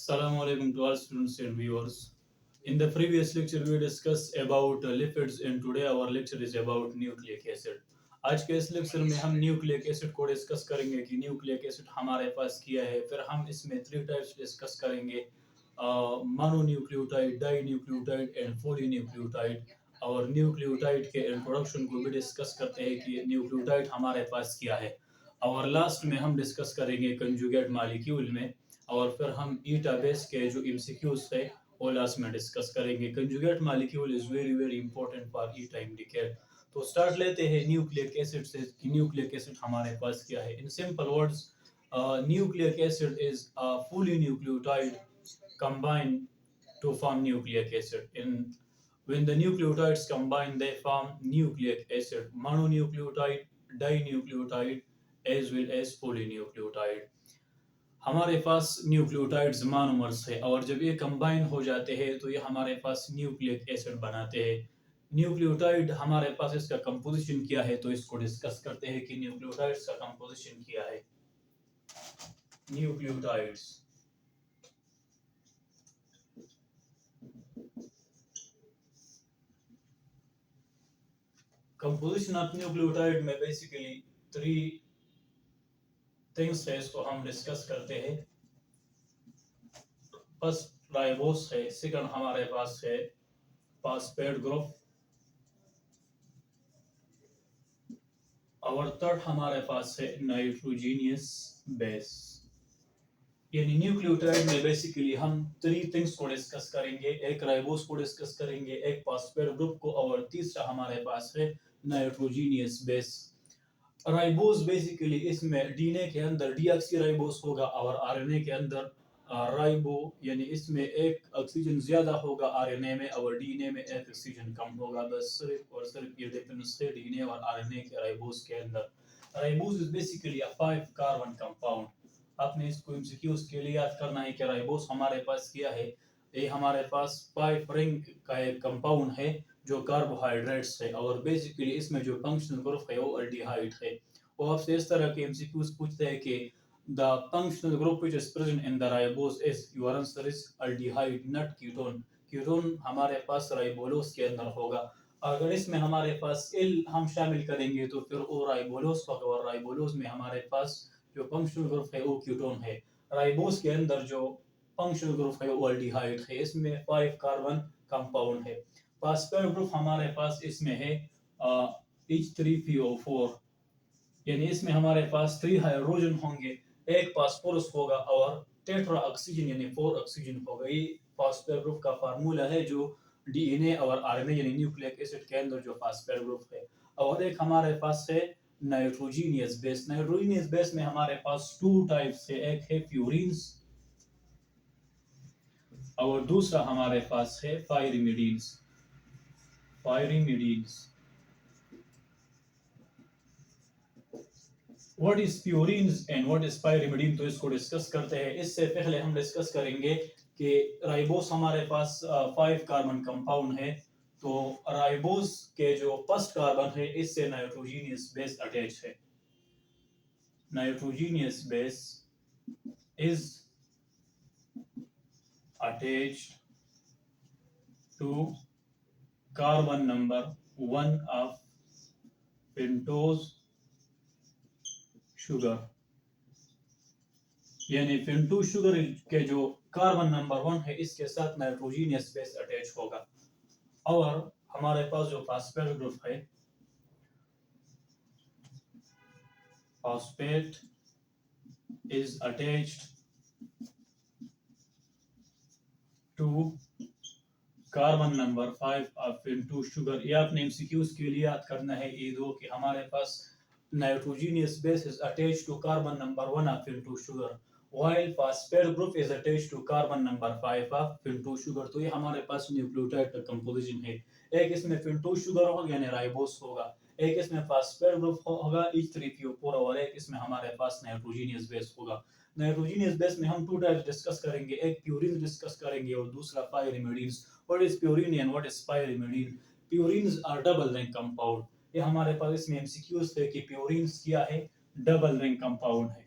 Assalamu alaikum to all students and viewers. In the previous lecture, we discussed about lipids and today our lecture is about nucleic acid. आज के इस lecture में हम nucleic acid को discuss करेंगे कि nucleic acid हमारे पास किया है। फिर हम इसमें थ्री टाइप्स डिस्कस करेंगे, mononucleotide, di nucleotide and polynucleotide. और न्यूक्लियोटाइड के इंट्रोडक्शन को भी डिस्कस करते हैं कि न्यूक्लियोटाइड हमारे पास क्या है। और लास्ट में हम डिस्कस करेंगे कंजुगेट मालिक्यूल में। और फिर हम ईटा बेस के जो एमसीक्यूज है वो लास्ट में डिस्कस करेंगे। Conjugate molecule is very very important for eta indicate. तो स्टार्ट लेते हैं न्यूक्लिक एसिड से कि न्यूक्लिक एसिड हमारे पास क्या है। In simple words, nucleic acid is a fully nucleotide combined to form nucleic acid. When the nucleotides combine, they form nucleic acid, mononucleotide, dinucleotide, as well as polynucleotide. हमारे पास nucleotides monomers है और जब ये combine हो जाते हैं तो ये हमारे पास न्यूक्लिक एसिड बनाते हैं। न्यूक्लियोटाइड हमारे पास इसका कंपोजिशन क्या है तो इसको डिस्कस करते हैं कि न्यूक्लियोटाइड्स का कंपोजिशन क्या है। न्यूक्लियोटाइड्स कंपोजिशन ऑफ न्यूक्लियोटाइड में बेसिकली थ्री थिंग्स है, इसको हम डिस्कस करते हैं। फर्स्ट राइबोस है, सेकंड हमारे पास है फॉस्फेट ग्रुप, और थर्ड हमारे पास है नाइट्रोजीनियस बेस। यानी न्यूक्लियोटाइड में बेसिकली हम थ्री थिंग्स को डिस्कस करेंगे, एक राइबोस को डिस्कस करेंगे, एक फॉस्फेट ग्रुप को, और तीसरा हमारे पास है नाइट्रोजीनियस बेस। राइबोस बेसिकली इसमें डीएनए के अंदर डीऑक्सीराइबोस होगा और आरएनए के अंदर राइबो, यानी इसमें एक ऑक्सीजन ज्यादा होगा आरएनए में और डीएनए में एक ऑक्सीजन कम होगा। बस सिर्फ और सिर्फ ये डिफरेंस है डीएनए और आरएनए के राइबोस के अंदर। Ribose is basically a 5 carbon compound. आपने इसको एमसीक्यूज के लिए याद करना है कि राइबोस हमारे पास क्या है। ये हमारे पास 5 रिंग का एक कंपाउंड है जो कार्बोहाइड्रेट्स है, और बेसिकली इसमें जो फंक्शनल ग्रुप है वो अल्डिहाइड है। वो आपसे इस तरह के एमसीक्यूज पूछते हैं कि the functional group which is present in the ribose is, your answer is aldehyde not ketone. Ketone हमारे पास राइबोलोस के अंदर होगा। अगर इसमें हमारे पास एल हम शामिल करेंगे तो फिर वो राइबोलोस होगा, और राइबोलोस में हमारे पास जो फंक्शनल ग्रुप है वो कीटोन है। राइबोस के अंदर जो फंक्शनल ग्रुप है वो अल्डिहाइड है, इसमें 5 कार्बन कंपाउंड है। फॉस्फेट ग्रुप हमारे पास इसमें है H3PO4, यानी इसमें हमारे पास 3 हाइड्रोजन होंगे, एक फास्फोरस होगा और टेट्रा ऑक्सीजन यानी 4 ऑक्सीजन होगा। ये फॉस्फेट ग्रुप का फार्मूला है जो डीएनए और आरएनए यानी न्यूक्लिक एसिड के अंदर जो फॉस्फेट ग्रुप है। और एक हमारे पास है नाइट्रोजीनियस बेस। नाइट्रोजीनियस बेस में हमारे पास 2 टाइप्स है, एक है प्यूरिन्स और दूसरा हमारे पास है pyrimidines. Pyrimidines what is purines and what is pyrimidine, तो इसको डिस्कस करते हैं। इससे पहले हम डिस्कस करेंगे कि राइबोस हमारे पास 5 कार्बन कंपाउंड है। तो राइबोस के जो फर्स्ट कार्बन है इससे नाइट्रोजीनियस बेस अटैच है। Nitrogenous base is attached to carbon number 1 of pentose sugar, यानी पेंटोज शुगर के जो कार्बन नंबर 1 है इसके साथ नाइट्रोजीनियस बेस अटैच होगा। और हमारे पास जो फॉस्फेट ग्रुप है, phosphate is attached to carbon number 5 of pentose sugar. ये आपने एमसीक्यूज के लिए याद करना है ये दो कि हमारे पास nitrogenous base is attached to carbon number 1 of pentose sugar, while phosphate group is attached to carbon number 5 of pentose sugar। तो ये हमारे पास न्यूक्लियोटाइड का कंपोजिशन है। एक इसमें पेंटोज शुगर होगा यानी राइबोस होगा, एक इसमें फॉस्फेट ग्रुप होगा H3PO4, और एक इसमें हमारे पास नाइट्रोजीनियस बेस होगा। नाइट्रोजीनियस बेस में हम 2 टाइप्स डिस्कस करेंगे, एक प्यूरिन डिस्कस करेंगे और दूसरा pyrimidines. What is purine and what is pyrimidine? Purines are double ring compound. ये हमारे पास इसमें एमसीक्यूज थे कि प्यूरिन्स क्या है, डबल रिंग कंपाउंड है।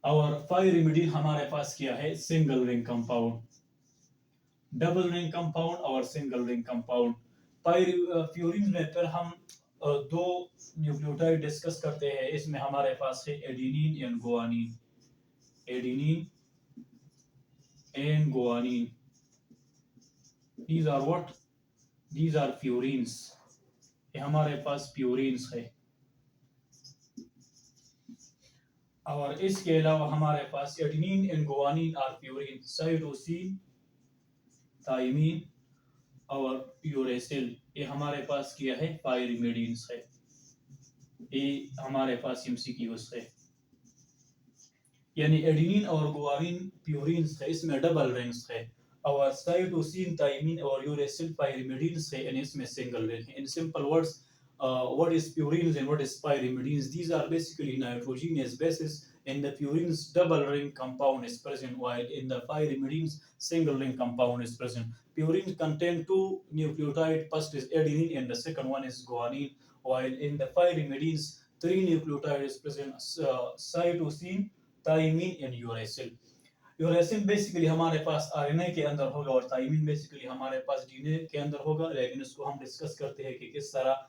और पाइरिमिडीन हमारे पास क्या है, single ring compound, double ring compound और सिंगल रिंग कंपाउंड। प्यूरिन में फिर हम दो न्यूक्लियोटाइड डिस्कस करते हैं। इसमें हमारे पास है adenine and guanine, adenine and guanine, these are what, these are purines, ये हमारे पास प्यूरिन्स है। और इसके अलावा हमारे पास adenine and guanine are purine, cytosine, thymine और यूरेसिल, ये हमारे पास क्या है, पाइरिमिडीन्स है। ये हमारे पास एमसीक्यूज है। यानी एडिनिन और गुआनिन प्यूरिन्स है, इसमें डबल रिंग्स है, और साइटोसिन, थाइमिन और यूरेसिल पाइरिमिडीन्स है, यानी इसमें सिंगल रिंग है। In simple words, what is purines and what is pyrimidines? These are basically nitrogenous bases. In the purines, double ring compound is present, while in the pyrimidines, single ring compound is present. Purines contain two nucleotides. First is adenine, and the second one is guanine. While in the pyrimidines, three nucleotides is present: cytosine, thymine, and uracil. Uracil basically हमारे पास RNA के अंदर होगा और thymine basically हमारे पास DNA के अंदर होगा, लेकिन इसको हम डिस्कस करते हैं कि किस तरह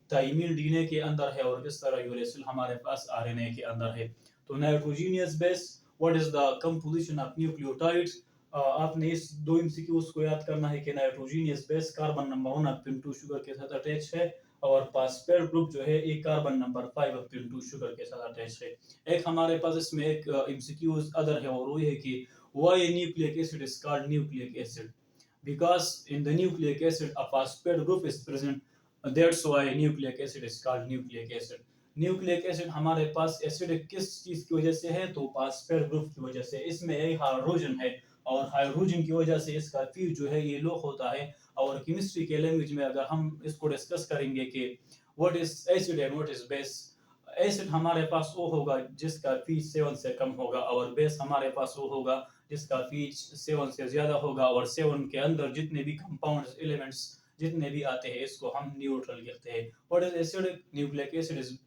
थाइमिन डीएनए के अंदर है और किस तरह यूरेसिल हमारे पास आरएनए के अंदर है। तो nitrogenous base, what is the composition of nucleotides? आपने इस दो एमसीक्यूज को याद करना है कि nitrogenous base carbon number 1 of pin 2 sugar के साथ अटैच है, और फास्फेट ग्रुप जो है एक carbon number 5 of pin 2 sugar के साथ अटैच है। एक हमारे पास इसमें एक एमसीक्यूज अदर है, और वो ये है कि why nucleic acid is called nucleic acid? Because in the nucleic acid a phosphate group is present, that's why nucleic acid is called nucleic acid. Nucleic acid हमारे पास एसिडिक किस चीज की वजह से है, तो फास्फेट ग्रुप की वजह से। इसमें एक हाइड्रोजन है, और हाइड्रोजन की वजह से इसका पीच जो है ये लो होता है। और केमिस्ट्री के लैंग्वेज में अगर हम इसको डिस्कस करेंगे कि what is acid and what is base, acid हमारे पास वो होगा जिसका पीच 7 से कम होगा, और बेस हमारे पास वो होगा जिसका पीच 7 से ज्यादा होगा, और 7 के अंदर जितने भी कंपाउंड्स एलिमेंट्स जितने भी आते हैं इसको हम न्यूट्रल कहते हैं। What is acidic? Nucleic acid is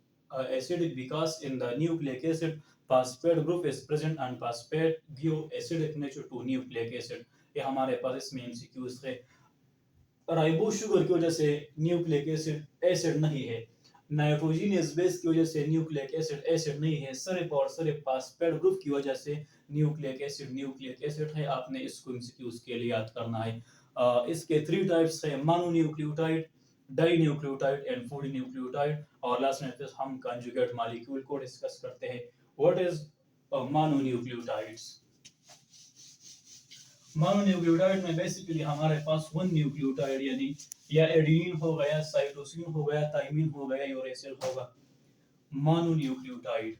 acidic because in the nucleic acid phosphate group is present and phosphate give acidic nature to nucleic acid। ये हमारे पास इसमें एमसीक्यूज है। राइबो शुगर की वजह से न्यूक्लिक एसिड एसिड नहीं है, नाइट्रोजीनियस बेस की वजह से न्यूक्लिक एसिड एसिड नहीं है, सिर्फ और सिर्फ फास्फेट ग्रुप की वजह से न्यूक्लिक एसिड है। आपने इसको एमसीक्यूज के लिए याद करना है। इसके 3 टाइप्स है, मोनोन्यूक्लियोटाइड, डाइन्यूक्लियोटाइड एंड पॉलीन्यूक्लियोटाइड। और लास्ट में फिर हम कंजुगेट मॉलिक्यूल को डिस्कस करते हैं। What is mononucleotides? मोनोन्यूक्लियोटाइड में बेसिकली हमारे पास वन न्यूक्लियोटाइड, यानी या एडेनिन हो गया, साइटोसिन हो गया, थाइमिन हो गया, यूरेसिल होगा। Mononucleotide,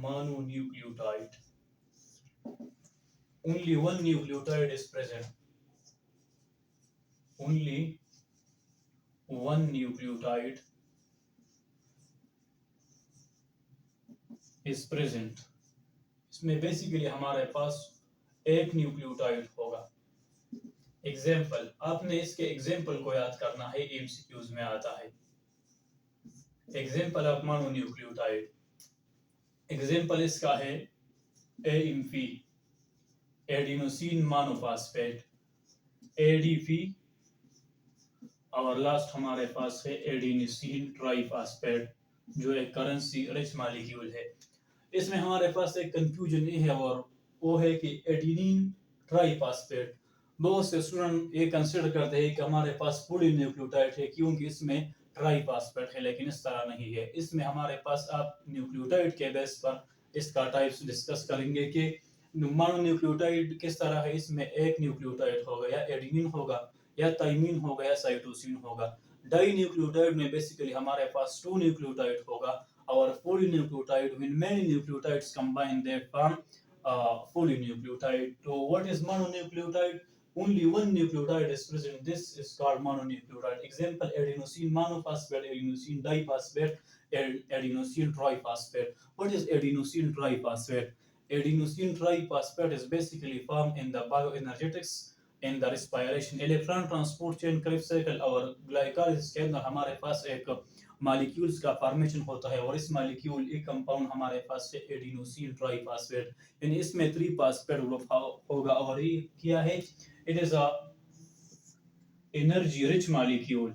mononucleotide, only one nucleotide is present, only one nucleotide is present। इसमें बेसिकली हमारे पास एक न्यूक्लियोटाइड होगा। एग्जाम्पल, आपने इसके एग्जाम्पल को याद करना है, एमसीक्यूज में आता है। एग्जाम्पल ऑफ मोनोन्यूक्लियोटाइड, एग्जाम्पल इसका है एएमपी, एडिनोसिन मोनोफॉस्फेट, एडीपी, और लास्ट हमारे पास है एडिनोसिन ट्राइफॉस्फेट, जो एक करेंसी रिच मॉलिक्यूल है। इसमें हमारे पास एक कंफ्यूजन ये है, और वो है कि एडिनिन ट्राइफॉस्फेट, बहुत से स्टूडेंट ये कंसिडर करते हैं कि हमारे पास पॉलीन्यूक्लियोटाइड है क्योंकि इसमें ट्राइफॉस्फेट है, लेकिन इस तरह नहीं है। इसमें हमारे पास आप न्यूक्लियोटाइड के बेस पर इसका टाइप्स डिस्कस करेंगे कि मोनोन्यूक्लियोटाइड किस तरह है। इसमें एक न्यूक्लियोटाइड होगा, या एडेनिन होगा, या थाइमिन होगा, या साइटोसिन होगा। डाई न्यूक्लियोटाइड में बेसिकली हमारे पास 2 न्यूक्लियोटाइड होगा, और polynucleotide, when many nucleotides combine they form polynucleotide। So what is mononucleotide? Only one nucleotide is present, this is called mononucleotide। Example, adenosine monophosphate, adenosine diphosphate, adenosine triphosphate। What is adenosine triphosphate? Adenosine triphosphate is basically formed in the bioenergetics in the respiration. Electron transport chain Krebs cycle और glycolysis के अंदर हमारे पास एक molecules का formation होता है और इस मॉलिक्यूल एक कंपाउंड हमारे पास है एडिनोसिन ट्राइफॉस्फेट, यानी इसमें 3 फॉस्फेट ग्रुप होगा और ये क्या है, it is a energy rich molecule.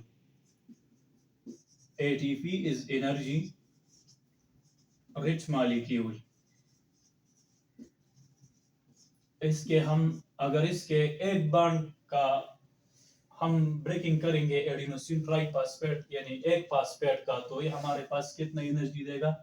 ATP is energy rich molecule। इसके हम अगर इसके एक बॉन्ड का हम ब्रेकिंग करेंगे एडिनोसिन ट्राइफॉस्फेट यानी एक फॉस्फेट का, तो ये हमारे पास कितना एनर्जी देगा,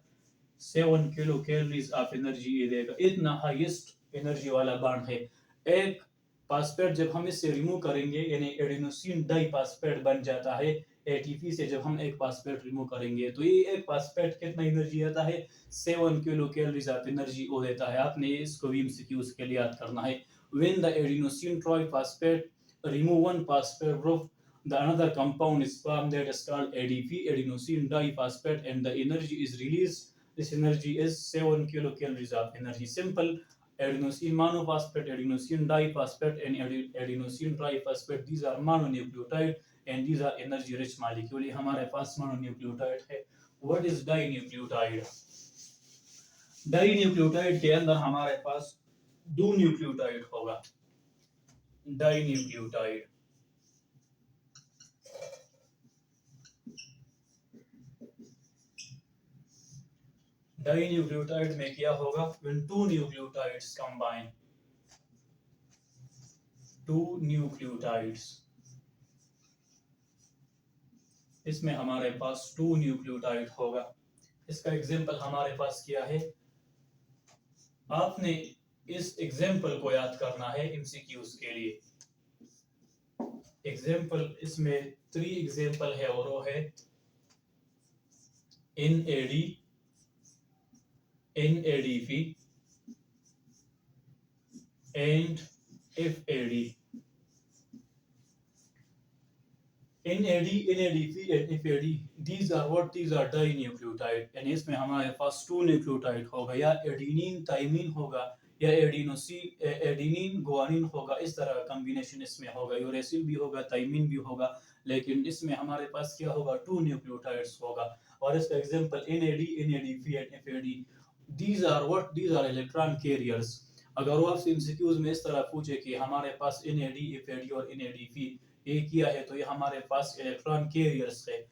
7 किलो कैलोरीज ऑफ एनर्जी ये देगा। इतना हाईएस्ट एनर्जी वाला बॉन्ड है। एक फॉस्फेट जब हम इससे रिमूव करेंगे यानी एडिनोसिन डाइफॉस्फेट बन जाता है। ATP से जब हम एक फॉस्फेट रिमूव करेंगे तो ये एक फॉस्फेट कितना एनर्जी आता है, 7 किलो कैलोरीज ऑफ एनर्जी वो देता है। आपने इसको भी MCQs के लिए याद करना है। When the adenosine triphosphate remove one phosphate group, the another compound is formed that is called ADP, adenosine diphosphate, and the energy is released. This energy is 7 kilocalories of energy. Simple adenosine monophosphate, adenosine diphosphate, and adenosine triphosphate. These are mononucleotide and these are energy rich molecule. हमारे पास mononucleotide है। What is dinucleotide? Dinucleotide के अंदर हमारे पास 2 nucleotide होगा। Dinucleotide dinucleotide में क्या होगा, when two nucleotides combine, two nucleotides, इसमें हमारे पास 2 न्यूक्लियोटाइड होगा। इसका एग्जांपल हमारे पास क्या है, आपने इस एग्जांपल को याद करना है MCQs के लिए। एग्जांपल इसमें 3 एग्जांपल है और वो है NAD, NADP and FAD। NAD, NADP and FAD, these are what? These are dinucleotide, यानी इसमें हमारे पास 2 न्यूक्लियोटाइड होगा, या एडिनिन थाइमिन होगा या एडिनिन गुआनिन होगा। इस तरह का कॉम्बिनेशन इसमें होगा, यूरेसिल भी होगा, थाइमिन भी होगा, लेकिन इसमें हमारे पास क्या होगा, 2 न्यूक्लियोटाइड्स होगा। और इसका example NAD, NADP and FAD, these are what? These are electron carriers। अगर वो आपसे MCQs में इस तरह पूछे कि हमारे पास NAD, FAD और NADP ये किया है, तो ये हमारे पास इलेक्ट्रॉन कैरियर्स है।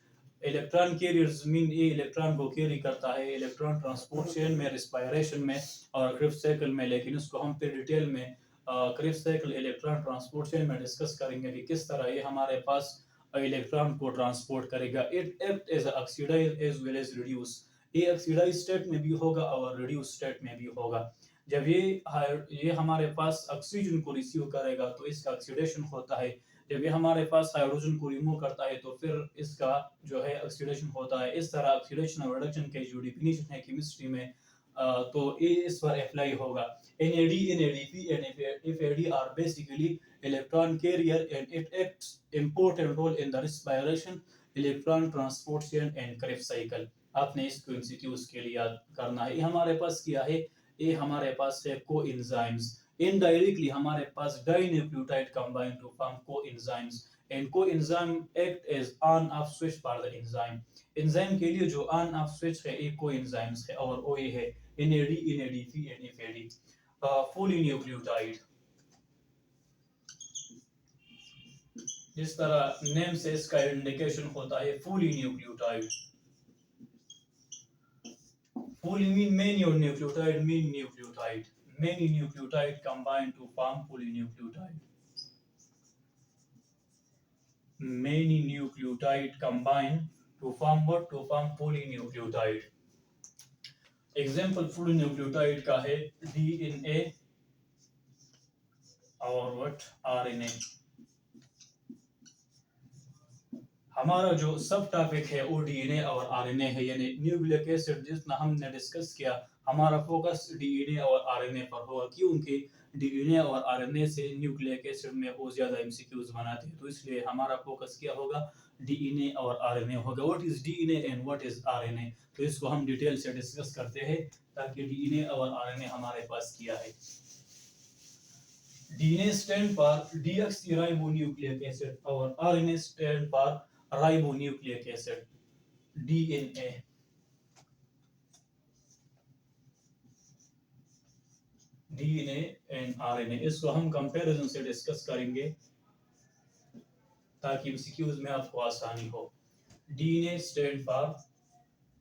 इलेक्ट्रॉन कैरियर्स मीन ये इलेक्ट्रॉन को कैरी करता है इलेक्ट्रॉन ट्रांसपोर्ट चेन में, रिस्पायरेशन में और क्रिप्स साइकिल में। लेकिन इसको हम फिर डिटेल में Krebs cycle electron transport chain में डिस्कस करेंगे कि किस तरह ये हमारे पास इलेक्ट्रॉन को ट्रांसपोर्ट करेगा। It act as oxidise as well as reduce. ये ऑक्सीडाइज स्टेट में भी होगा और रिड्यूस स्टेट में भी होगा। जब ये हमारे पास ऑक्सीजन को रिसीव करेगा तो इसका ऑक्सीडेशन होता है। जब ये हमारे पास हाइड्रोजन को रिमूव करता है तो फिर इसका जो है ऑक्सीडेशन होता है। इस तरह ऑक्सीडेशन और रिडक्शन के जो डिफिनीशन है केमिस्ट्री में, तो ये इस पर अप्लाई होगा। NAD, NADP and FAD are basically electron carrier and it acts important role in the respiration, electron transport chain and Krebs cycle। आपने इसको MCQs के लिए याद करना है। ये हमारे पास क्या है, ये हमारे पास है कोएंजाइम्स। Indirectly हमारे पास dinucleotide combine to form coenzymes and coenzyme act as on off switch for the enzyme। Enzyme के लिए जो ऑन ऑफ स्विच है ये कोएंजाइम्स है और वो ये है NAD, NADP and FAD। Polynucleotide, जिस तरह नेम से इसका इंडिकेशन होता है polynucleotide. Poly mean many or nucleotide mean nucleotide। Many nucleotide combine to form polynucleotide। Many nucleotide combine to form what? To form polynucleotide। Example polynucleotide का है DNA और what? RNA। हमारा जो सब टॉपिक है वो DNA और RNA है, यानी न्यूक्लिक एसिड जितना हमने डिस्कस किया हमारा फोकस DNA और RNA पर होगा, क्योंकि DNA और RNA से न्यूक्लिक एसिड में वो ज्यादा MCQs बनाते हैं, तो इसलिए हमारा फोकस क्या होगा, DNA और RNA होगा। What is DNA and what is RNA, तो इसको हम डिटेल से डिस्कस करते हैं ताकि DNA और RNA हमारे पास क्या है। DNA stand for deoxyribonucleic acid और RNA stand for ribonucleic acid. DNA. DNA and RNA इसको हम कंपैरिजन से डिस्कस करेंगे ताकि एमसीक्यूज में आपको आसानी हो. DNA stand for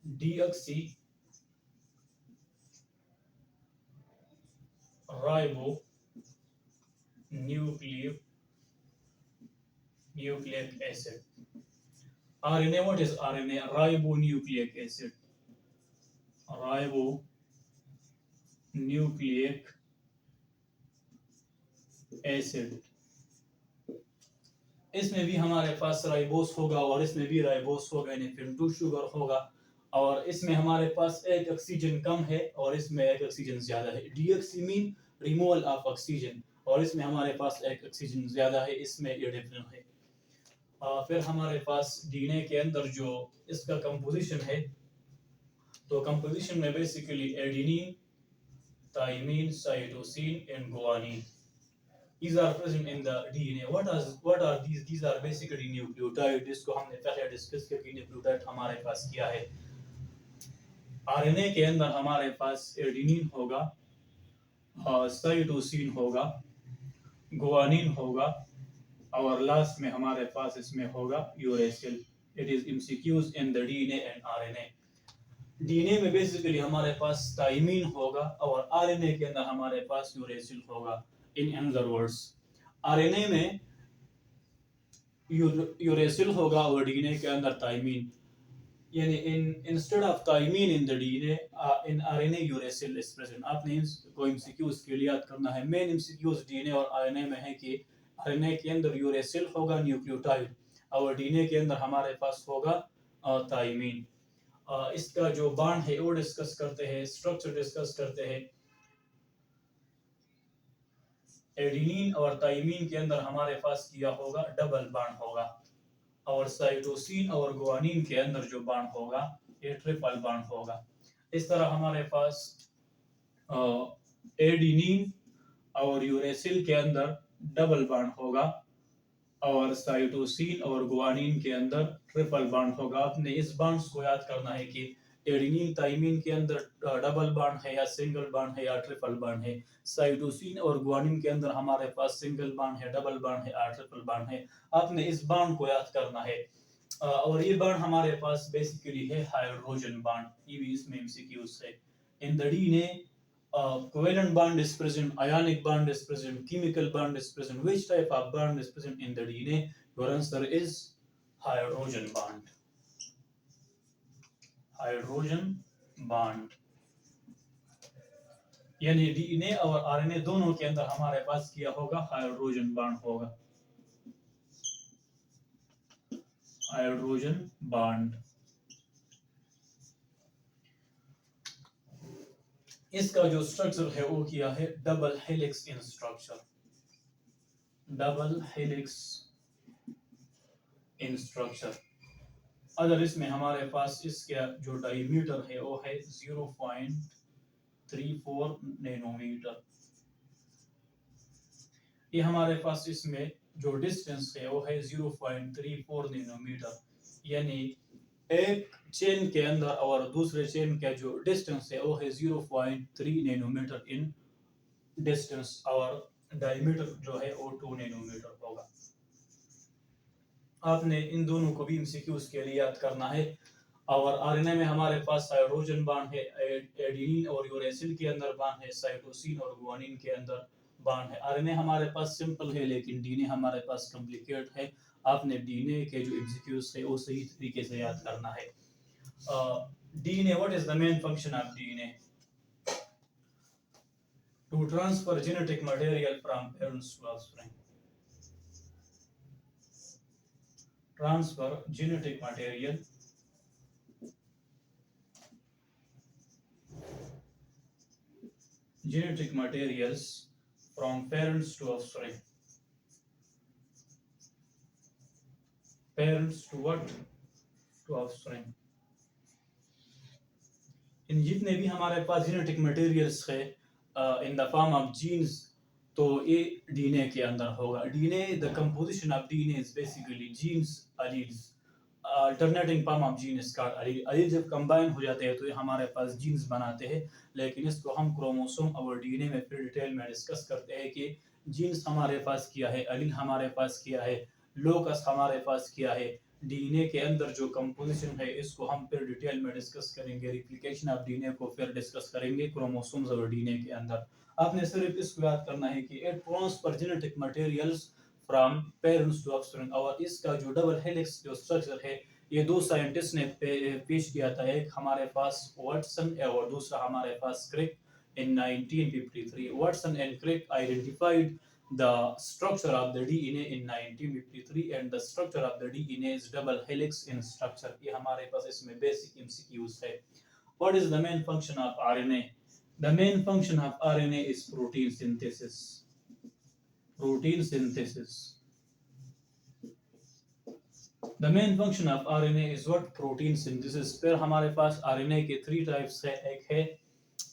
deoxyribonucleic acid. RNA, what is RNA? Ribonucleic acid. Ribonucleic acid. इसमें भी हमारे पास राइबोस होगा और इसमें भी राइबोस होगा, यानी पेंटोज शुगर होगा, और इसमें हमारे पास एक ऑक्सीजन कम है और इसमें एक ऑक्सीजन ज्यादा है. Deoxy mean removal of oxygen, और इसमें हमारे पास एक ऑक्सीजन ज्यादा है, इसमें ये डिफरेंस है. फिर हमारे पास डीएनए के अंदर जो इसका कंपोजिशन है, तो कंपोजिशन में basically adenine, thymine, cytosine and guanine. These are present in the DNA. What are these? These are basically nucleotide. जिसको हमने पहले डिस्कस किया कि न्यूक्लियोटाइड हमारे पास क्या है. आरएनए के अंदर हमारे पास एडेनिन होगा, साइटोसिन होगा, गुआनिन होगा, और लास्ट में हमारे पास इसमें होगा uracil. It is MCQs in the DNA and RNA. DNA में बेसिकली हमारे पास थाइमिन होगा और आरएनए के अंदर हमारे पास यूरेसिल होगा. In other words, आरएनए में यूरेसिल होगा और डीएनए के अंदर थाइमिन, यानी instead of thymine in the DNA, in RNA uracil is present. आपने इनको एमसीक्यूज के लिए याद करना है. मेन एमसीक्यूज डीएनए और आरएनए में है कि आरएनए के अंदर यूरेसिल होगा न्यूक्लियोटाइड और डीएनए के अंदर हमारे पास होगा थाइमिन. इसका जो बॉन्ड है वो डिस्कस करते हैं, स्ट्रक्चर डिस्कस करते हैं. एडेनिन और थाइमिन के अंदर हमारे पास किया होगा डबल बॉन्ड होगा, और साइटोसिन और गुआनिन के अंदर जो बॉन्ड होगा ये ट्रिपल बॉन्ड होगा. इस तरह हमारे पास एडेनिन और यूरेसिल के अंदर डबल बॉन्ड होगा और साइटोसिन और गुआनिन के अंदर ट्रिपल बॉन्ड होगा. आपने इस बॉन्ड्स को याद करना है कि एडेनिन थाइमिन के अंदर डबल बॉन्ड है या सिंगल बॉन्ड है या ट्रिपल बॉन्ड है. साइटोसिन और गुआनिन के अंदर हमारे पास सिंगल बॉन्ड है, डबल बॉन्ड है और ट्रिपल बॉन्ड है. आपने इस बॉन्ड को याद करना है. और ये बॉन्ड हमारे पास बेसिकली है हाइड्रोजन बॉन्ड. ये भी इसमें एमसीक्यूज है. In the DNA covalent bond is present, ionic bond is present, chemical bond is present. Which type of bond is present in the DNA? Your answer is hydrogen bond. Hydrogen bond. यानी DNA और RNA दोनों के अंदर हमारे पास किया होगा hydrogen bond होगा. Hydrogen bond. इसका जो स्ट्रक्चर है वो किया है डबल हेलिक्स इन स्ट्रक्चर. डबल हेलिक्स इन स्ट्रक्चर. अगर इसमें हमारे पास इसका जो डायमीटर है वो है 0.34 नैनोमीटर. ये हमारे पास इसमें जो डिस्टेंस है वो है 0.34 नैनोमीटर. यानी एक चेन के अंदर और दूसरे चेन का जो डिस्टेंस है वो है 0.3 नैनोमीटर इन डिस्टेंस, और डायमीटर जो है वो 2 नैनोमीटर होगा. आपने इन दोनों को भी एमसीक्यूज के लिए याद करना है. और आरएनए में हमारे पास हाइड्रोजन बॉन्ड है, एडेनिन और यूरेसिल के अंदर बॉन्ड है, साइटोसिन और गुआनिन के अंदर बॉन्ड है. आरएनए हमारे पास सिंपल है लेकिन डीएनए हमारे पास कॉम्प्लिकेट है. आपने डीएनए के जो एमसीक्यूज है वो सही तरीके से याद करना है. DNA, what is the main function of DNA? To transfer genetic material from parents to offspring. Transfer genetic material genetic materials from parents to offspring. Parents to what? To offspring. इन जितने भी हमारे पास जेनेटिक मटेरियल्स है in the form of genes, तो ये DNA के अंदर होगा। DNA, the composition of DNA is basically genes, alleles, alternating form of gene is called allele. Allele जब कंबाइन हो जाते हैं तो ये हमारे पास जीन्स बनाते हैं, लेकिन इसको हम क्रोमोसोम और डीएनए में फिर डिटेल में डिस्कस करते हैं कि जीन्स हमारे पास क्या है, एलील हमारे पास क्या है, लोकस हमारे पास क्या है। डीएनए के अंदर जो कंपोजिशन है इसको हम फिर डिटेल में डिस्कस करेंगे। रिप्लिकेशन ऑफ डीएनए को फिर डिस्कस करेंगे क्रोमोसोम्स और डीएनए के अंदर। आपने सिर्फ इसको याद करना है कि it transfer genetic materials from parents to offspring. और इसका जो डबल हेलिक्स जो स्ट्रक्चर है ये दो साइंटिस्ट ने पेश किया था। एक हमारे पास वाटसन और दूसरा हमारे पास क्रिक in 1953. Watson and Crick identified the structure of the DNA in 1953 and the structure of the DNA is double helix in structure. ये हमारे पास इसमें basic MCQs है। What is the main function of RNA? The main function of RNA is protein synthesis. Protein synthesis. The main function of RNA is what? Protein synthesis. फिर हमारे पास RNA के 3 types है। एक है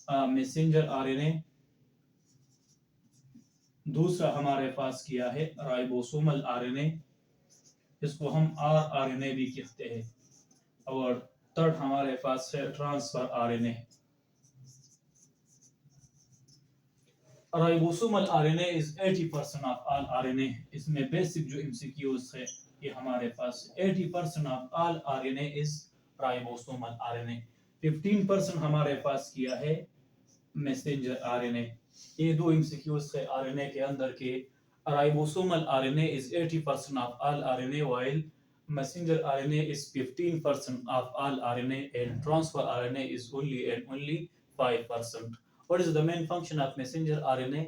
मैसेंजर आरएनए, दूसरा हमारे पास किया है राइबोसोमल आरएनए, इसको हम आरआरएनए भी कहते हैं, और थर्ड हमारे पास है transfer RNA. Ribosomal RNA is 80% of all RNA. इसमें बेसिक जो एमसीक्यूज है ये हमारे पास 80% of all RNA is ribosomal RNA. 15% हमारे पास किया है मैसेंजर आरएनए। ये दो एमसीक्यूज है आरएनए के अंदर के। Ribosomal RNA is 80% of all RNA while messenger RNA is 15% of all RNA and transfer RNA is only 5%. What is the main function of messenger RNA,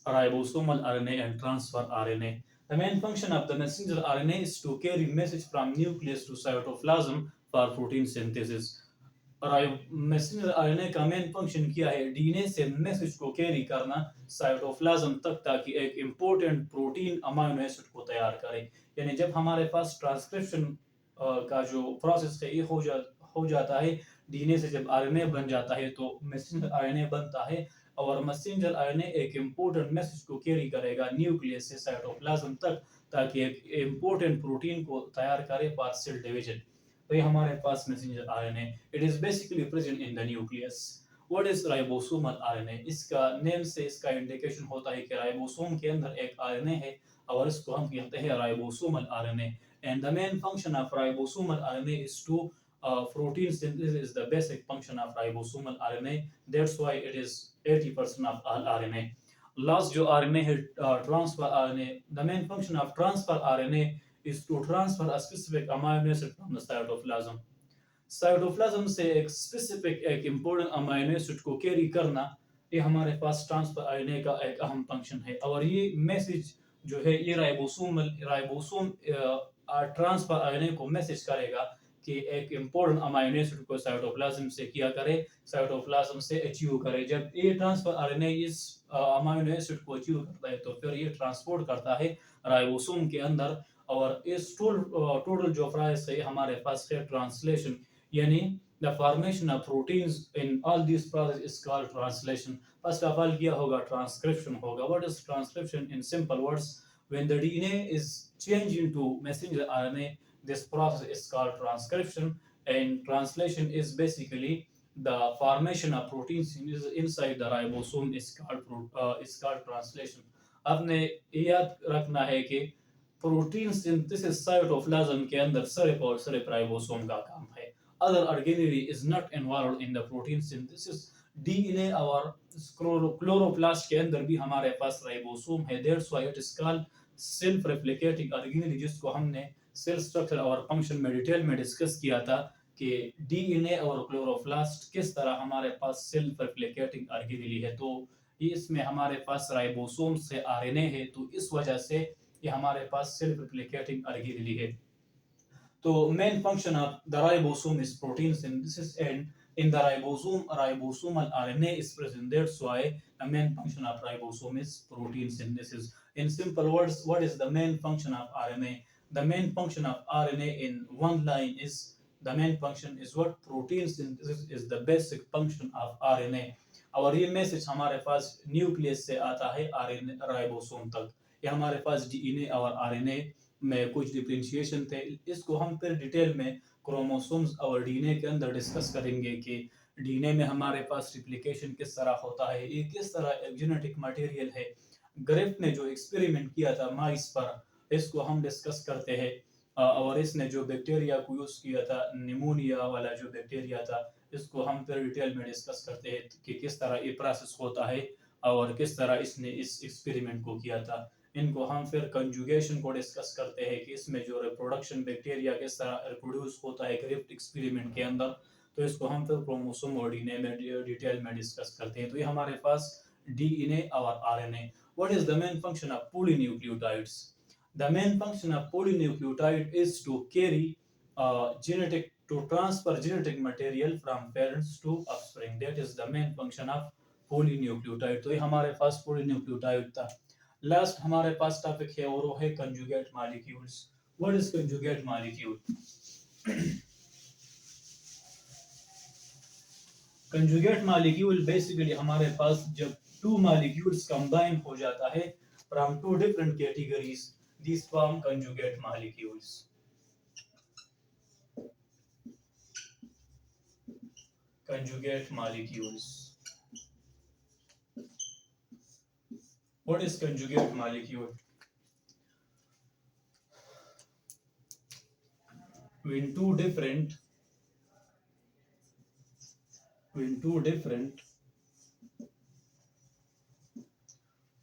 ribosomal RNA and transfer RNA? The main function of the messenger RNA is to carry message from nucleus to cytoplasm for protein synthesis. Messenger RNA का main function क्या है? DNA से message को carry करना cytoplasm तक ताकि एक important protein amino acid को तैयार करे। यानी जब हमारे पास ट्रांसक्रिप्शन का जो प्रोसेस है ये हो जाता है, डीएनए से जब आरएनए बन जाता है तो मैसेंजर आरएनए बनता है, और मैसेंजर आरएनए एक इंपॉर्टेंट मैसेज को कैरी करेगा न्यूक्लियस से साइटोप्लाज्म तक ताकि एक इंपॉर्टेंट प्रोटीन को तैयार करे फॉर सेल डिवीजन। तो ये हमारे पास messenger RNA, it is basically present in the nucleus. What is ribosomal RNA? इसका नेम से इसका इंडिकेशन होता है कि राइबोसोम के अंदर एक आरएनए है और इसको हम कहते हैं ribosomal RNA. And the main function of ribosomal RNA is to protein synthesis is the basic function of ribosomal RNA. That's why it is 80% of all RNA. Last जो RNA है transfer RNA. The main function of transfer RNA is to transfer a specific amino acid from the cytoplasm. Cytoplasm से एक specific एक important amino acid को carry करना ये हमारे पास transfer RNA का एक अहम फंक्शन है। और ये मैसेज जो है ये राइबोसोम ट्रांसफर आरएनए को मैसेज करेगा कि एक इम्पोर्टेंट अमीनो एसिड को साइटोप्लाज्म से किया करे, साइटोप्लाज्म से अचीव करे। जब ये ट्रांसफर आरएनए इस अमीनो एसिड को अचीव करता है तो फिर ये ट्रांसपोर्ट करता है राइबोसोम के अंदर, और इस टोटल जो प्रोसेस है हमारे पास है ट्रांसलेशन। यानी the formation of proteins in all these processes is called translation. First of all क्या होगा? transcription होगा। What is transcription? In simple words, when the DNA is changed into messenger RNA, this process is called transcription, and translation is basically the formation of proteins inside the ribosome is called translation. आपने याद रखना है कि protein synthesis cytoplasm के अंदर सिर्फ और सिर्फ राइबोसोम का काम है। Other organelle is not involved in the protein synthesis. DNA और क्लोरोप्लास्ट के अंदर भी हमारे पास राइबोसोम है। That's why it is called self-replicating organelle, जिसको हमने सेल स्ट्रक्चर और फंक्शन में डिटेल में डिस्कस किया था कि DNA और क्लोरोप्लास्ट किस तरह हमारे पास सेल्फ रेप्लिकेटिंग ऑर्गेनेल है। तो इसमें हमारे पास राइबोसोम से आरएनए है, तो इस वजह से ये हमारे पास सेल्फ रेप्लिकेटिंग ऑर्गेनेल है। तो main function of the ribosome is protein synthesis, and in the ribosomal RNA is present. That's why the main function of ribosome is protein synthesis. In simple words, what is the main function of RNA? The main function of RNA in one line is, the main function is what? Protein synthesis is the basic function of RNA. और ये message हमारे पास nucleus से आता है RNA ribosome तक। ये हमारे पास DNA और आरएनए में कुछ डिफरेंशिएशन थे, इसको हम फिर डिटेल में क्रोमोसोम्स और डीएनए के अंदर डिस्कस करेंगे कि डीएनए में हमारे पास रिप्लिकेशन किस तरह होता है, ये किस तरह एक जेनेटिक मटेरियल है। ग्रिफ्ट ने जो एक्सपेरिमेंट किया था माइस पर, इसको हम डिस्कस करते हैं। और इसने जो बैक्टीरिया को यूज़ किया था, निमोनिया वाला जो बैक्टीरिया था, इसको हम फिर डिटेल में डिस्कस करते हैं कि किस तरह ये प्रोसेस होता है और किस तरह इसने इस एक्सपेरिमेंट को किया था। इनको हम फिर कंजुगेशन को डिस्कस करते हैं कि इसमें जो रिप्रोडक्शन बैक्टीरिया किस तरह रिप्रोड्यूस होता है ग्रिफ्ट एक्सपेरिमेंट के अंदर, तो इसको हम फिर क्रोमोसोम और डीएनए में डिटेल में डिस्कस करते हैं। तो ये हमारे पास डीएनए और RNA. What is the main function of polynucleotides? The main function of polynucleotide is to carry to transfer genetic material from parents to offspring. That is the main function of polynucleotide. तो ये हमारे पास polynucleotide था। Last हमारे पास topic है और वो है conjugate molecules. What is conjugate molecule? Conjugate molecule basically हमारे पास जब two molecules combine हो जाता है from two different categories, these form conjugate molecules. Conjugate molecules. What is conjugate molecule? When two different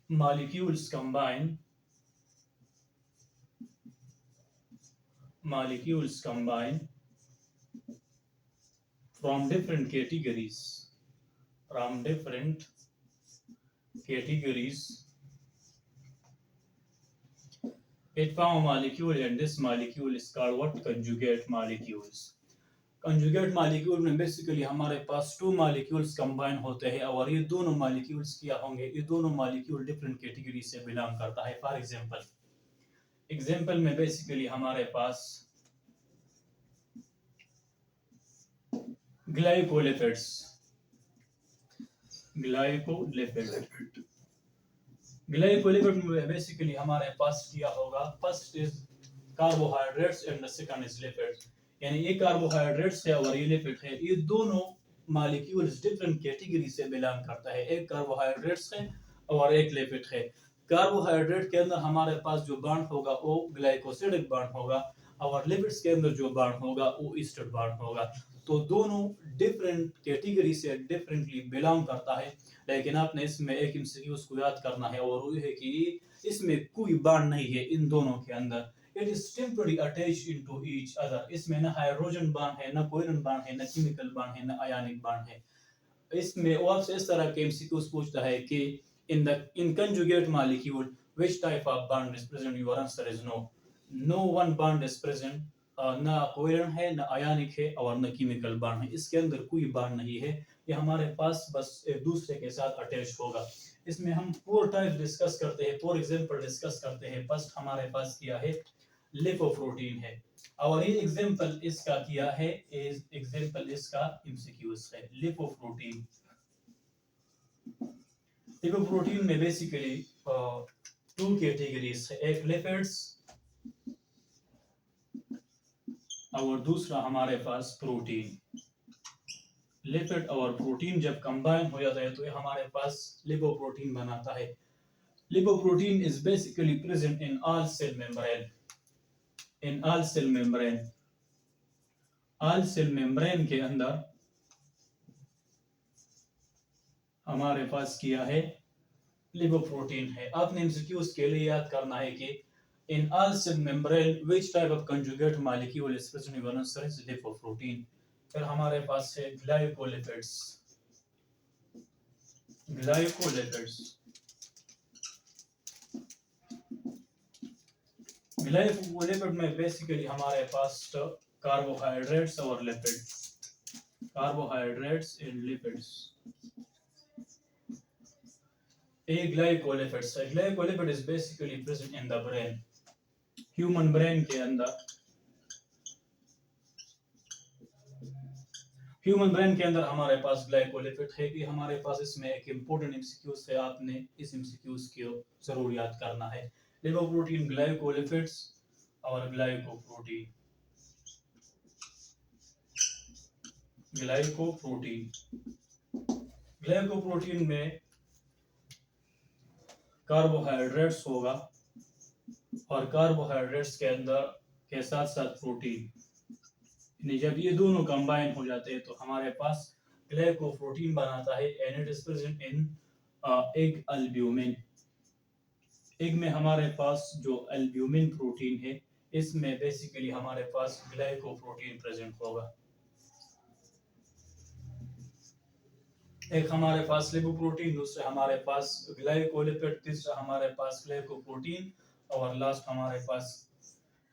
molecules combine from different categories, it form a molecule, and this molecule is called what? Conjugate molecules. Conjugate molecule में basically हमारे पास two molecules combine होते हैं और ये दोनों molecules क्या होंगे, ये दोनों मॉलिक्यूल डिफरेंट कैटेगरी से बिलोंग करता है। फॉर एग्जांपल में बेसिकली हमारे पास ग्लाइकोलिपिड्स में बेसिकली हमारे पास क्या होगा, first is carbohydrates and the second is lipids. यानी ये कार्बोहाइड्रेट्स है और ये लिपिड है, ये दोनों मॉलिक्यूल्स डिफरेंट कैटेगरी से बिलोंग करता है। एक कार्बोहाइड्रेट्स है और एक लिपिड है। कार्बोहाइड्रेट के अंदर हमारे पास जो बॉन्ड होगा वो ग्लाइकोसिडिक बॉन्ड होगा और लिपिड्स के अंदर जो बॉन्ड होगा वो ईस्टर बॉन्ड होगा। तो दोनों डिफरेंट कैटेगरी से डिफरेंटली बिलोंग करता है, लेकिन आपने इसमें एक एमसीक्यूज को याद करना है और वो है कि इसमें कोई बॉन्ड नहीं है इन दोनों के अंदर। It is temporarily attached into each other. इसमें ना हाइड्रोजन बॉन्ड है, ना कोवेलेंट बॉन्ड है, ना केमिकल बॉन्ड है, ना आयनिक बॉन्ड है। इसमें वो आपसे इस तरह के एमसीक्यूज पूछता है कि in conjugate molecule which type of bond is present? Your answer is no. No one bond is present. ना कोवेलेंट है, ना आयनिक है और ना केमिकल बॉन्ड है। इसके अंदर कोई बॉन्ड नहीं है, ये हमारे पास बस एक दूसरे के साथ अटैच होगा। इसमें हम 4 टाइप डिस्कस करते हैं, फॉर एग्जांपल डिस्कस करते हैं। फर्स्ट हमारे पास क्या है, लिपोप्रोटीन है और ये एग्जांपल इसका क्या है, एग्जांपल इसका एमसीक्यूज है। लिपोप्रोटीन में बेसिकली 2 कैटेगरीज है, एक लिपिड्स और दूसरा हमारे पास प्रोटीन। लिपिड और प्रोटीन जब कंबाइन हो जाता है तो ये हमारे पास लिपोप्रोटीन बनाता है। Lipoprotein is basically present in all cell membrane. All cell membrane के अंदर हमारे पास क्या है, लिपोप्रोटीन है। आपने एमसीक्यूज के लिए याद करना है कि in all cell membrane which type of conjugate molecule is present? Your answer is lipoprotein. फिर हमारे पास है ग्लाइकोलिपिड्स। ग्लाइकोलिपिड में बेसिकली हमारे पास कार्बोहाइड्रेट्स और lipids. A glycolipid is basically present in the brain. Human brain के अंदर ह्यूमन ब्रेन के अंदर हमारे पास ग्लाइकोलिपिड है कि हमारे पास इसमें एक इम्पोर्टेंट एमसीक्यूज है, आपने इस एमसीक्यूज को जरूर याद करना है। लिपोप्रोटीन ग्लाइकोलिपिड्स और ग्लाइकोप्रोटीन। ग्लाइकोप्रोटीन में कार्बोहाइड्रेट्स होगा और कार्बोहाइड्रेट्स के अंदर के साथ साथ प्रोटीन। जब ये दोनों कंबाइन हो जाते हैं तो हमारे पास ग्लाइकोप्रोटीन बनाता है and it is present in egg albumin. Egg में हमारे पास जो अल्ब्यूमिन प्रोटीन है इसमें बेसिकली हमारे पास ग्लाइकोप्रोटीन प्रेजेंट होगा। एक हमारे पास लिपोप्रोटीन, दूसरा हमारे पास ग्लाइकोलिपिड, तीसरा हमारे पास ग्लाइकोप्रोटीन और लास्ट हमारे पास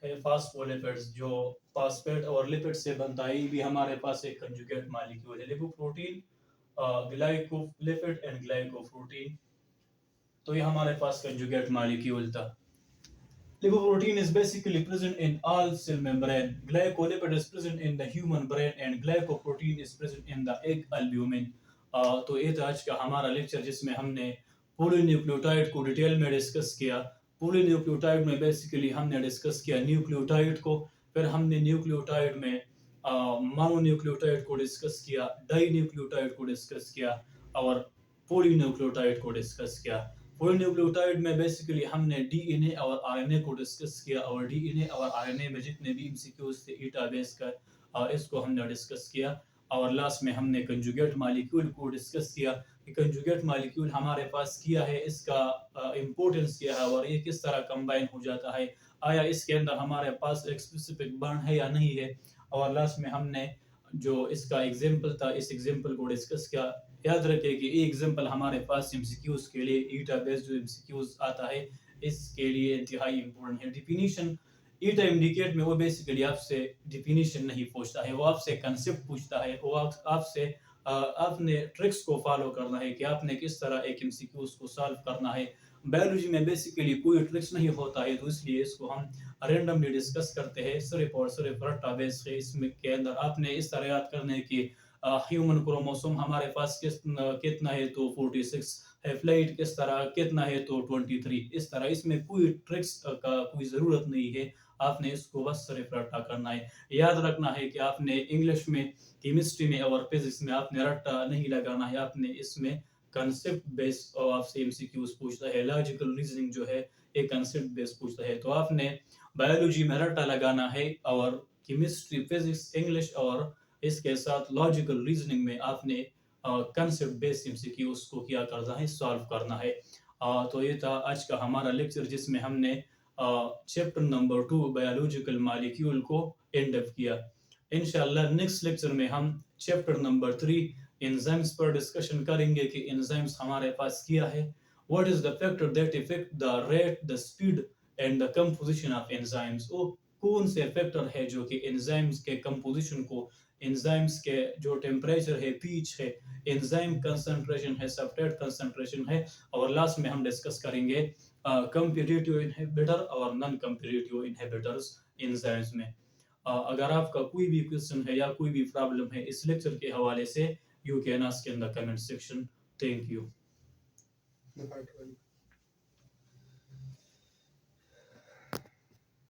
है फास्फोलिपिड्स जो फास्फेट और लिपिड से बनता है। भी हमारे पास एक कंजुगेट मॉलिक्यूल है। लिपोप्रोटीन, ग्लाइकोलिपिड एंड ग्लाइकोप्रोटीन, तो ये हमारे पास कंजुगेट मॉलिक्यूल था। Lipoprotein is basically present in all cell membrane. Glycolipid is present in the human brain and glycoprotein is present in the egg albumin. तो ये था आज का हमारा लेक्चर जिसमें हमने पॉलीन्यूक्लियोटाइड को डिटेल में डिस्कस किया। पॉलीन्यूक्लियोटाइड में बेसिकली हमने डिस्कस किया न्यूक्लियोटाइड को, फिर हमने न्यूक्लियोटाइड में मोनोन्यूक्लियोटाइड को डिस्कस किया, डाई न्यूक्लियोटाइड को डिस्कस किया और पॉलीन्यूक्लियोटाइड को डिस्कस किया। पॉलीन्यूक्लियोटाइड में बेसिकली हमने डीएनए और आरएनए को डिस्कस किया और डीएनए और आरएनए में जितने भी एमसीक्यूज थे ईटा बेस का इसको हमने डिस्कस किया और लास्ट में हमने कंजुगेट मॉलिक्यूल को डिस्कस किया कि कंजुगेट मॉलिक्यूल हमारे पास किया है, इसका इंपॉर्टेंस क्या है और ये किस तरह कंबाइन हो जाता है, आया इसके अंदर हमारे पास एक स्पेसिफिक बॉन्ड है या नहीं है। और लास्ट में हमने जो इसका एग्जाम्पल था इस एग्जाम्पल को डिस्कस किया। याद रखें कि ये एग्जाम्पल हमारे पास एमसीक्यूज के लिए ईटा बेस्ड जो एमसीक्यूज आता है इसके लिए इंतहाई इंपॉर्टेंट है। डिफिनीशन ईटा इंडिकेट में वो बेसिकली आपसे डिफिनीशन नहीं पूछता है, वो आपसे कंसेप्ट पूछता है, वो आपसे आपने ट्रिक्स को फॉलो करना है कि आपने किस तरह एक एमसीक्यूज को सॉल्व करना है। बायोलॉजी में बेसिकली कोई ट्रिक्स नहीं होता है, तो इसलिए इसको हम रैंडमली डिस्कस करते हैं सिर्फ और सिर्फ रट्टा बेस है। इसमें के अंदर आपने इस तरह याद करना है कि ह्यूमन क्रोमोसोम हमारे पास कितना है तो 46 है, फ्लाइट किस तरह कितना है तो 23, इस तरह इसमें कोई ट्रिक्स का कोई ज़रूरत नहीं है, आपने इसको बस सिर्फ रट्टा करना है। याद रखना है कि आपने इंग्लिश में, केमिस्ट्री में और फिजिक्स में आपने रट्टा नहीं लगाना है, आपने इसमें कंसेप्ट बेस्ड और आपसे एमसीक्यूज पूछता है। लॉजिकल रीजनिंग जो है एक कंसेप्ट बेस्ड पूछता है, तो आपने बायोलॉजी में रट्टा लगाना है और केमिस्ट्री, फिजिक्स, इंग्लिश और इसके साथ लॉजिकल रीजनिंग में आपने कंसेप्ट बेस्ड एमसीक्यूज को क्या करना है, सॉल्व करना है। तो ये था आज का हमारा लेक्चर जिसमें हमने चैप्टर नंबर 2 बायोलॉजिकल मॉलिक्यूल को एंड अप किया। इंशाल्लाह नेक्स्ट लेक्चर में हम चैप्टर नंबर 3 एंजाइम्स पर डिस्कशन करेंगे कि एंजाइम्स हमारे पास क्या है, what is the factor that effect the rate, the speed and the composition of enzymes. वो कौन से फैक्टर है जो कि एंजाइम्स के कंपोजिशन को, एंजाइम्स के जो टेम्परेचर है, पीच है, एंजाइम कंसंट्रेशन है, सब्सट्रेट कंसंट्रेशन है और लास्ट में हम डिस्कस करेंगे कॉम्पिटिटिव इनहिबिटर और नॉन कॉम्पिटिटिव इनहिबिटर्स एंजाइम्स में। अगर आपका कोई भी क्वेश्चन है या कोई भी प्रॉब्लम है इस लेक्चर के हवाले से, you can ask in the comment section. Thank you.